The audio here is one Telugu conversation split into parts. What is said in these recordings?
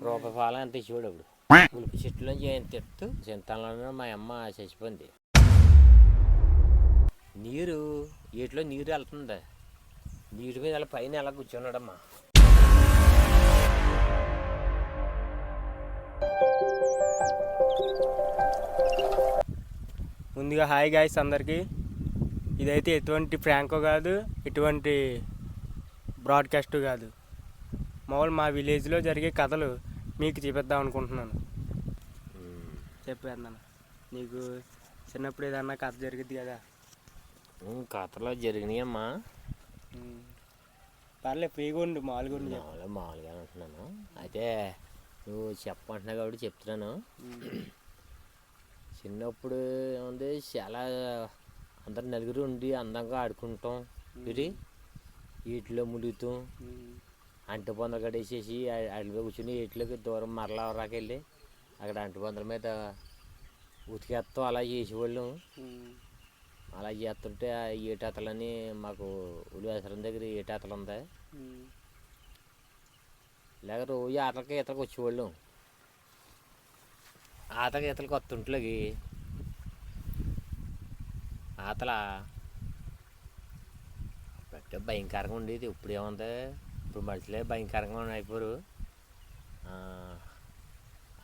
రూపాయి పాలం ఎంత ఇచ్చేవాడు అప్పుడు. ఉలిపి చెట్టులోంచి ఏం తెత్తు చింతలోనే మా అమ్మ చచ్చిపోయింది. నీరు వీటిలో నీరు వెళ్తుంది, నీటి మీద అలా పైన ఎలా కూర్చున్నాడమ్మా. ముందుగా హాయ్ గాయ్స్ అందరికీ. ఇదైతే ఎటువంటి ప్రాంకో కాదు, ఎటువంటి బ్రాడ్కాస్ట్ కాదు. మామూలు మా విలేజ్లో జరిగే కథలు మీకు చూపిద్దాం అనుకుంటున్నాను. చెప్పేద్దాను. నీకు చిన్నప్పుడు ఏదన్నా కథ జరిగింది కదా? కథలో జరిగినాయమ్మా. పర్లే, ఫ్రీగా ఉండు, మామూలుగా ఉండు. మామూలుగా అంటున్నాను. అయితే నువ్వు చెప్పమంటున్నావు కాబట్టి చెప్తున్నాను. చిన్నప్పుడు ఏముంది, చాలా అందరు నలుగురు ఉండి అందంగా ఆడుకుంటాం. వీటిలో ములుగుతాం, అంటు పొందలు కట్టేసేసి అడిలో కూర్చుని వీటిలోకి దూరం మరలా రాకెళ్ళి అక్కడ అంటు పొందల మీద ఉతికేస్తాం. అలా చేసేవాళ్ళం. అలా చేస్తుంటే ఆ ఏటాతలని మాకు ఉలివేసరం దగ్గర ఏటాతలు ఉంది. లేక రోజు ఆటలకి ఈతలకు వచ్చేవాళ్ళం. ఆతలకి ఈతలకి వస్తుంట్లోకి ఆతల పెట్టే భయంకరంగా ఉండేది. ఇప్పుడు ఏముంది, ఇప్పుడు మనుషులే భయంకరంగా అయిపోరు.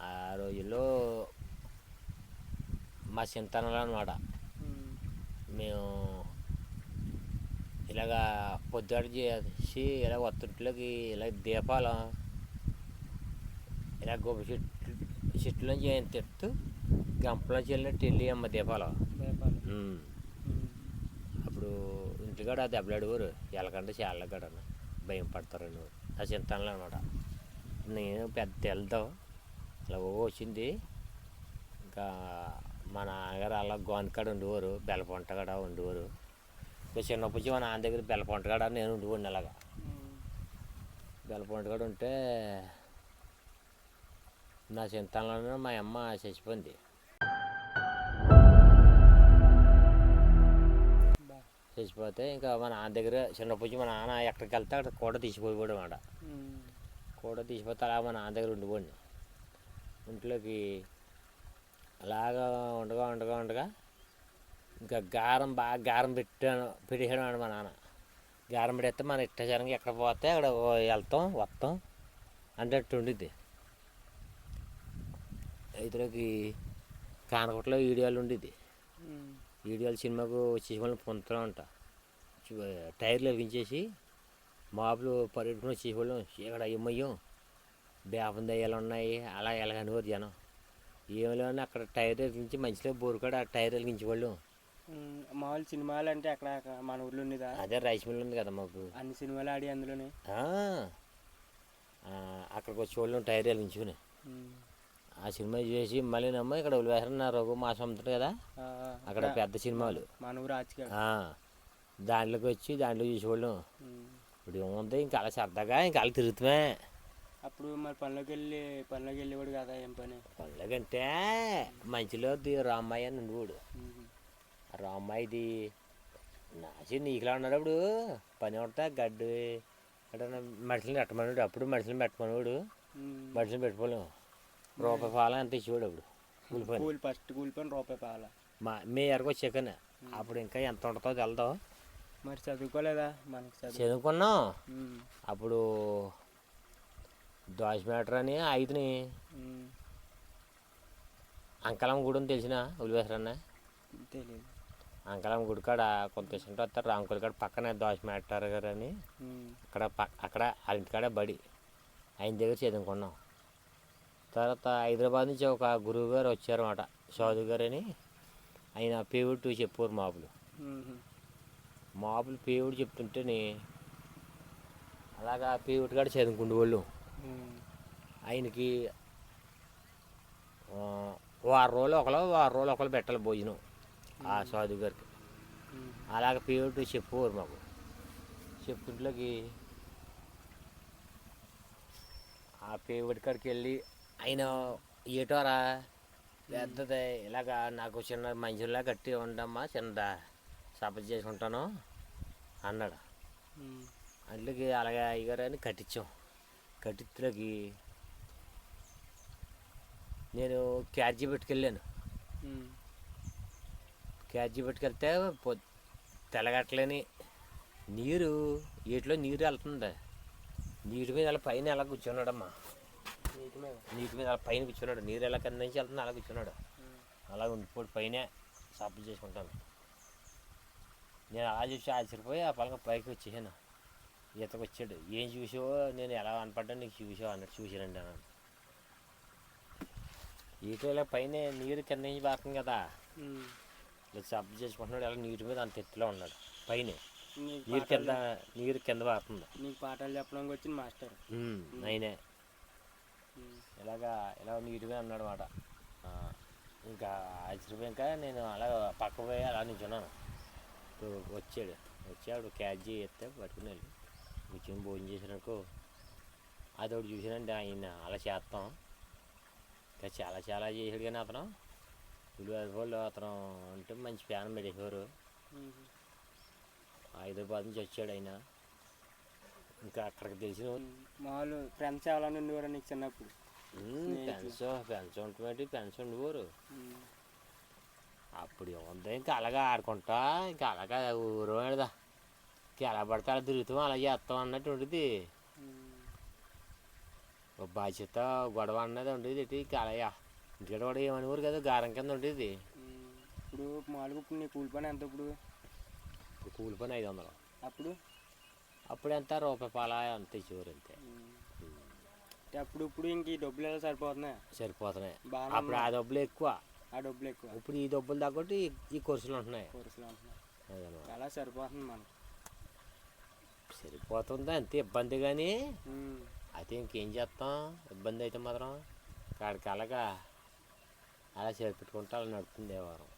ఆ రోజుల్లో మా చింతనలో అనమాట, మేము ఇలాగా పొద్దుట చేసి ఇలా వత్తుంట్లోకి ఇలా దీపాలు ఇలా గొప్ప చెట్టులోంచి ఏం తెత్తు గంపలోంచి వెళ్ళినట్టు వెళ్ళి అమ్మ దీపాలు. అప్పుడు ఇంటికాడ దెబ్బలాడేవారు, ఎలాగంటే చాలా కాడ భయం పడతారని. ఆ చింతనలో అనమాట. నేను పెద్ద వెళ్తాం అలా వచ్చింది. ఇంకా మా నాన్నగారు అలా గోంతకాడ ఉండేవారు, బెల్లపొంట కాడ ఉండేవారు. ఇంకా చిన్నప్పటి నుంచి మా నాన్న దగ్గర బెల్లపొంట కాడ నేను ఉండేవాడిని. అలాగా బెల్లపొంట కాడ ఉంటే నా చింతనలోనే మా అమ్మ చచ్చిపోయింది. చచ్చిపోతే ఇంకా మా నాన్న దగ్గర చిన్నప్పటి నుంచి మా నాన్న ఎక్కడికి వెళ్తే అక్కడ కూడా తీసిపోయాడు అన్నమాట. కూడా తీసిపోతే అలా మా నాన్న దగ్గర ఉండిపోండి. ఇంట్లోకి అలాగా ఉండగా ఉండగా ఉండగా ఇంకా బాగా గారం పెట్టేసాడు అన్నమాట మా నాన్న. గారం పెడితే మన ఇట్టజనంగా ఎక్కడ పోతే అక్కడ వెళ్తాం వస్తాం అన్నట్టు ఉండిద్ది. ఇతరులకి కానకోటలో వీడియోలు ఉండేది. వీడియోలు సినిమాకు వచ్చేసి వాళ్ళని పొందుతూ ఉంటా. టైర్లు వెలిగించేసి మాపులు పరిగెట్టుకుని వచ్చేవాళ్ళం. ఇక్కడ ఏమయ్యం బేపం దయ్యాలు ఉన్నాయి అలా ఎలాగనివారు జనం. ఏమి లేవని అక్కడ టైర్ వెలిగించి మంచిగా బోరుకాడ ఆ టైర్ వెలిగించేవాళ్ళు. మామూలు సినిమాలు అంటే అక్కడ మన ఊర్లో ఉండేదా? అదే రైస్ మిల్ ఉంది కదా మాకు, అన్ని సినిమాలు ఆడి అందులోనే. అక్కడికి వచ్చేవాళ్ళం టైర్ వెలిగించుకుని. ఆ సినిమా చేసి మళ్ళీ నమ్మ ఇక్కడ ఉలివేసరం రఘు మాసం అమ్ముతాడు కదా, అక్కడ పెద్ద సినిమాలు మన ఊరు దాంట్లోకి వచ్చి దాంట్లో చూసేవాళ్ళం. ఇప్పుడు ఏముంది ఇంకా అలా సరదాగా ఇంకా అలా తిరుగుతామే. అప్పుడు మరి పనిలోకి వెళ్ళేవాడు కదా? ఏం పని పనిలోకంటే మంచిలో రామ్మాయి అని ఉండేవాడు. రామ్మాయిది నాచి నీకులా ఉన్నాడు. అప్పుడు పని ఉంటా గడ్డి అంటే మనుషులు పెట్టమన్నాడు. అప్పుడు మనుషులు పెట్టమనేవాడు, మనుషులు పెట్టుకోలేము. రూపాయి పాలం ఎంత ఇచ్చేవాడు అప్పుడు కూలిపోయి. ఫస్ట్ కూలిపోయిన రూపాయి పాల మే ఎరకు వచ్చాకనే. అప్పుడు ఇంకా ఎంత ఉంటుందో తెలదాం. మరి చదువుకోలేదా? మనకి చదువుకున్నాం. అప్పుడు దోశ మీటర్ అని 5ని అంకలమ్మ గుడి అని తెలిసిన ఉలివేసరన్న తెలియదు. అంకలమ్మ గుడి కాడ కొంత ఇష్టం వస్తారు. రాంకుల కాడ పక్కనే దోశ మీటర్ గారు అని అక్కడ వాళ్ళ ఇంటికాడ బడి ఆయన దగ్గర చదువుకున్నాం. తర్వాత హైదరాబాద్ నుంచి ఒక గురువు గారు వచ్చారన్నమాట, చౌదరి గారు అని. ఆయన పేవుడు చెప్పారు. మాపులు పేవుడు చెప్తుంటేనే అలాగా పేవుడు కాడ చదువుకుండే వాళ్ళు. ఆయనకి వారం రోజులు ఒకరు పెట్టాలి భోజనం ఆ చౌదరి గారికి. అలాగ పేవుడు చెప్పేవారు మాకు. చెప్పుంట్లోకి ఆ పేవుడి కాడికి వెళ్ళి ఆయన ఏటోరా పెద్దది ఇలాగా నాకు చిన్న మంచిలా కట్టి ఉండమ్మా, చిన్నదా సపరేట్ చేసుకుంటాను అన్నాడు. అందులోకి అలాగే అయ్యగారు అని కట్టించాం. కట్టించులోకి నేను క్యారేజీ పెట్టుకెళ్ళాను. క్యారేజీ పెట్టుకెళ్తే తెల్లగట్లేని నీరు వీటిలో నీరు వెళ్తుంది. నీటి మీద అలా పైన ఎలా కూర్చున్నాడమ్మా, నీటి మీద అలా పైన కూర్చున్నాడు. నీరు ఎలా కింద నుంచి వెళ్తుంది అలా కూర్చున్నాడు. అలా ఉండిపోయి పైనే సప్లై చేసుకుంటాను. నేను అలా చూసి ఆశ్చర్యపోయి ఆ పలక పైకి వచ్చేసాను. ఈతకు వచ్చాడు. ఏం చూసావో, నేను ఎలా కనపడ్డా నీకు చూసావు అన్నట్టు చూసానండి అన్నాను. ఈత ఇలా పైన నీరు కింద నుంచి పారుతుంది కదా, ఇలా సప్లై చేసుకుంటున్నాడు. ఎలా నీటి మీద అంత ఎత్తులో ఉన్నాడు. పైన నీరు కింద పారుతుంది. నీకు పాఠాలు చెప్పడానికి వచ్చిన మాస్టర్ అయినే ఇలా నీటి మీద అన్నాడు మాట. ఇంకా ఆశ్చర్యపోయాక నేను అలా పక్క పోయి అలా నిల్చున్నాను. వచ్చాడు క్యారేజీ ఎత్తే పట్టుకుని వెళ్ళి కూర్చొని భోజనం చేసినాకు అదొకటి చూసానండి. ఆయన అలా చేస్తాం ఇంకా చాలా చేసాడు. కానీ అతను వాళ్ళు అతను అంటే మంచి ఫ్యాన్ పెట్టేసేవారు. హైదరాబాద్ నుంచి వచ్చాడు ఆయన. ఇంకా అక్కడికి తెలిసిన మామూలు ఫ్రెండ్స్ ఎవరైనా ఉండేవారు నీకు చిన్నప్పుడు? పెన్స్ ఉంటుంది, పెన్స్ ఉండేవారు. అప్పుడు ఏముంది, ఇంకా అలాగా ఆడుకుంటా, ఇంకా అలాగా ఊరు ఆడదా, ఇంకా ఎలా పడితే అలా తిరుగుతాం, అలా చేస్తాం అన్నట్టు ఉండేది. ఒక బాధ్యత గొడవ అన్నది ఉండేది. ఇంకా అలాగా ఇంటికాడ కూడా ఏమనేవారు కదా, గారం కింద ఉండేది. ఇప్పుడు మామూలుగా ఇప్పుడు నీ కూలి పని ఎంత? ఇప్పుడు కూలి పని 500. అప్పుడు ఎంత రూపాయి అంత ఇచ్చేవారు అంతే. ఇప్పుడు ఇంక ఈ డబ్బులు ఎలా సరిపోతున్నాయి. అప్పుడు ఆ డబ్బులు ఎక్కువ, ఇప్పుడు ఈ డబ్బులు తగ్గట్టు ఈ కోర్సులు ఉంటున్నాయి. చాలా సరిపోతుంది మనకు. సరిపోతుంది అంతే ఇబ్బంది. కానీ అయితే ఇంకేం చేస్తాం, ఇబ్బంది అయితే మాత్రం కాడికి అలాగా అలా చేపెట్టుకుంటూ అలా నడుపుతుంది వారం.